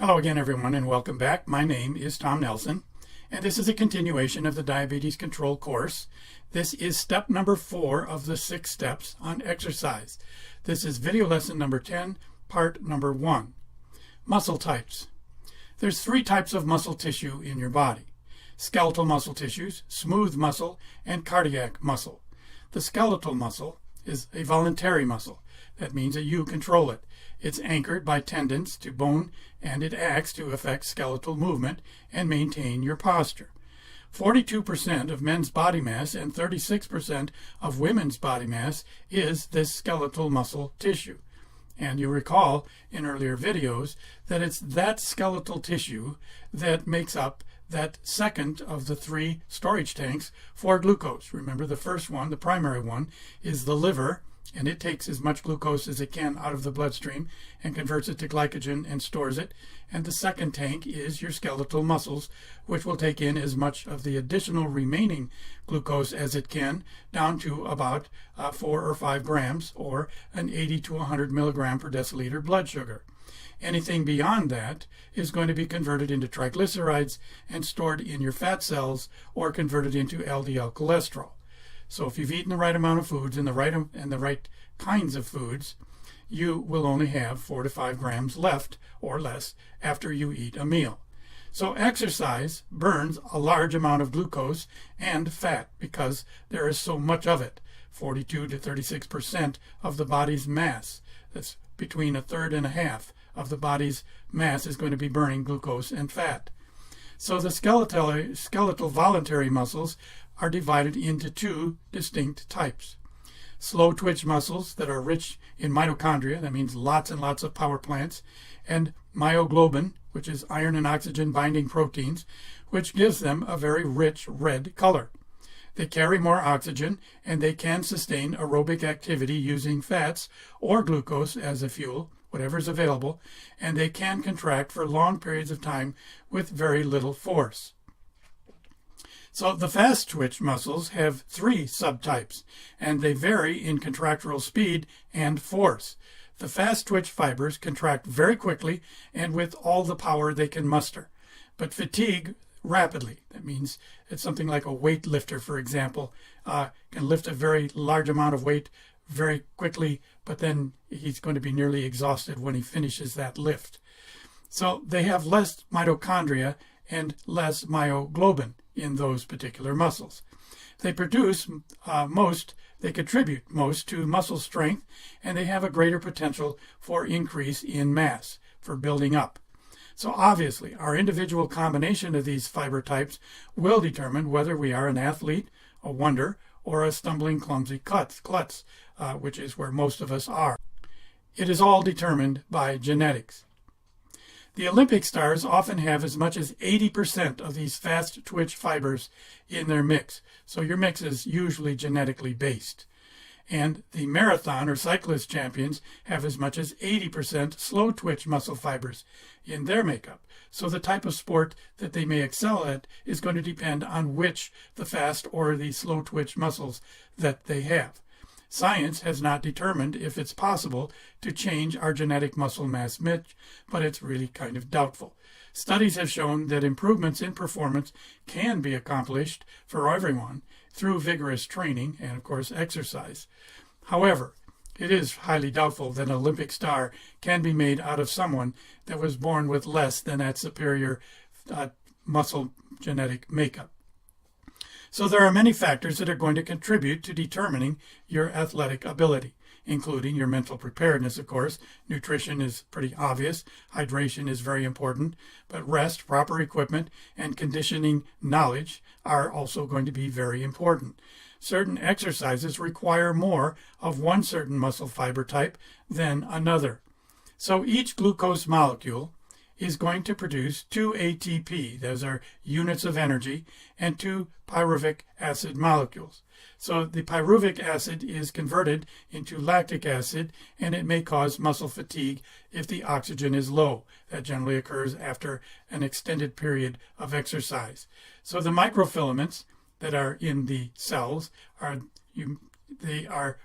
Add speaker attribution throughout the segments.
Speaker 1: Hello again, everyone, and welcome back. My name is Tom Nelson, and this is a continuation of the Diabetes Control course. This is step number 4 of the 6 steps on exercise. This is video lesson number 10, part number 1. Muscle types. There's 3 types of muscle tissue in your body. Skeletal muscle tissues, smooth muscle, and cardiac muscle. The skeletal muscle is a voluntary muscle. That means that you control it. It's anchored by tendons to bone, and it acts to affect skeletal movement and maintain your posture. 42% of men's body mass and 36% of women's body mass is this skeletal muscle tissue. And you recall in earlier videos that it's that skeletal tissue that makes up that second of the 3 storage tanks for glucose. Remember, the first one, the primary one, is the liver, and it takes as much glucose as it can out of the bloodstream and converts it to glycogen and stores it. And the second tank is your skeletal muscles, which will take in as much of the additional remaining glucose as it can, down to about 4 or 5 grams, or an 80 to 100 milligram per deciliter blood sugar. Anything beyond that is going to be converted into triglycerides and stored in your fat cells, or converted into LDL cholesterol. So if you've eaten the right amount of foods and the right kinds of foods, you will only have 4 to 5 grams left or less after you eat a meal. So exercise burns a large amount of glucose and fat because there is so much of it. 42 to 36% of the body's mass. That's between a third and a half of the body's mass is going to be burning glucose and fat. So the skeletal voluntary muscles are divided into 2 distinct types. Slow twitch muscles that are rich in mitochondria, that means lots and lots of power plants, and myoglobin, which is iron and oxygen binding proteins, which gives them a very rich red color. They carry more oxygen, and they can sustain aerobic activity using fats or glucose as a fuel, whatever's available, and they can contract for long periods of time with very little force. So the fast twitch muscles have 3 subtypes, and they vary in contractile speed and force. The fast twitch fibers contract very quickly and with all the power they can muster, but fatigue rapidly. That means it's something like a weightlifter, for example, can lift a very large amount of weight very quickly, but then he's going to be nearly exhausted when he finishes that lift. So they have less mitochondria and less myoglobin in those particular muscles. They contribute most to muscle strength, and they have a greater potential for increase in mass, for building up. So obviously, our individual combination of these fiber types will determine whether we are an athlete, a wonder, or a stumbling, clumsy klutz, which is where most of us are. It is all determined by genetics. The Olympic stars often have as much as 80% of these fast twitch fibers in their mix. So your mix is usually genetically based. And the marathon or cyclist champions have as much as 80% slow twitch muscle fibers in their makeup. So the type of sport that they may excel at is going to depend on which the fast or the slow twitch muscles that they have. Science has not determined if it's possible to change our genetic muscle mass mix, but it's really kind of doubtful. Studies have shown that improvements in performance can be accomplished for everyone through vigorous training and, of course, exercise. However, it is highly doubtful that an Olympic star can be made out of someone that was born with less than that superior muscle genetic makeup. So there are many factors that are going to contribute to determining your athletic ability, including your mental preparedness, of course. Nutrition is pretty obvious. Hydration is very important. But rest, proper equipment, and conditioning knowledge are also going to be very important. Certain exercises require more of one certain muscle fiber type than another. So each glucose molecule is going to produce 2 ATP, those are units of energy, and 2 pyruvic acid molecules. So the pyruvic acid is converted into lactic acid, and it may cause muscle fatigue if the oxygen is low. That generally occurs after an extended period of exercise. So the microfilaments that are in the cells are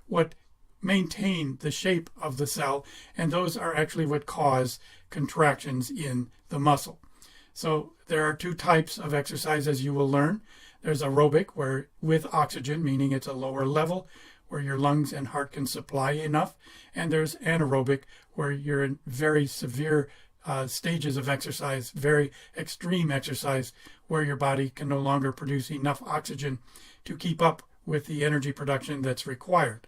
Speaker 1: what maintain the shape of the cell, and those are actually what cause contractions in the muscle. So there are two types of exercise, as you will learn. There's aerobic, where with oxygen, meaning it's a lower level, where your lungs and heart can supply enough. And there's anaerobic, where you're in very severe stages of exercise, very extreme exercise, where your body can no longer produce enough oxygen to keep up with the energy production that's required.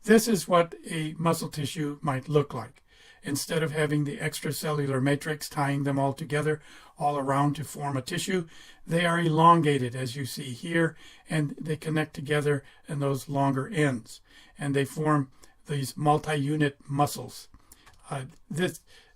Speaker 1: This is what a muscle tissue might look like. Instead of having the extracellular matrix tying them all together all around to form a tissue, they are elongated, as you see here, and they connect together in those longer ends, and they form these multi-unit muscles.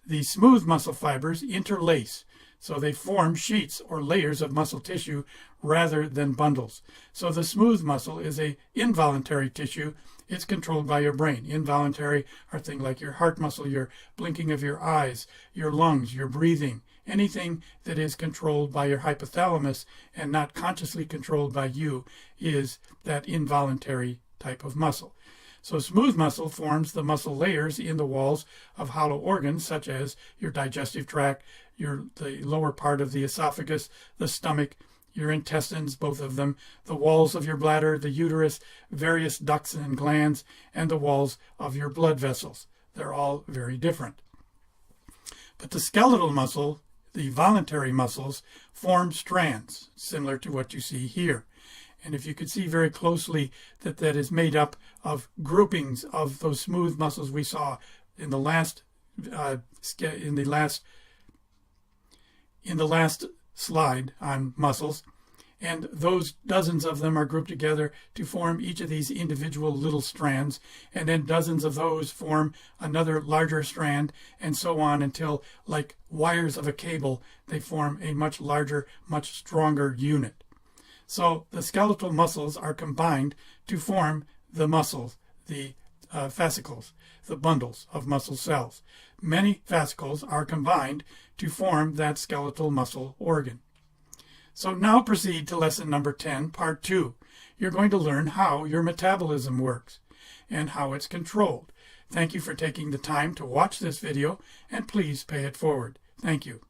Speaker 1: The smooth muscle fibers interlace, so they form sheets or layers of muscle tissue rather than bundles. So the smooth muscle is an involuntary tissue. It's controlled by your brain. Involuntary are things like your heart muscle, your blinking of your eyes, your lungs, your breathing. Anything that is controlled by your hypothalamus and not consciously controlled by you is that involuntary type of muscle. So smooth muscle forms the muscle layers in the walls of hollow organs, such as your digestive tract, the lower part of the esophagus, the stomach, your intestines, both of them, the walls of your bladder, the uterus, various ducts and glands, and the walls of your blood vessels. They're all very different. But the skeletal muscle, the voluntary muscles, form strands, similar to what you see here. And if you could see very closely that that is made up of groupings of those smooth muscles we saw in the last slide on muscles, and those dozens of them are grouped together to form each of these individual little strands, and then dozens of those form another larger strand, and so on until, like wires of a cable, they form a much larger, much stronger unit. So the skeletal muscles are combined to form the muscles, the fascicles, the bundles of muscle cells. Many fascicles are combined to form that skeletal muscle organ. So now proceed to lesson number 10, part 2. You're going to learn how your metabolism works and how it's controlled. Thank you for taking the time to watch this video, and please pay it forward. Thank you.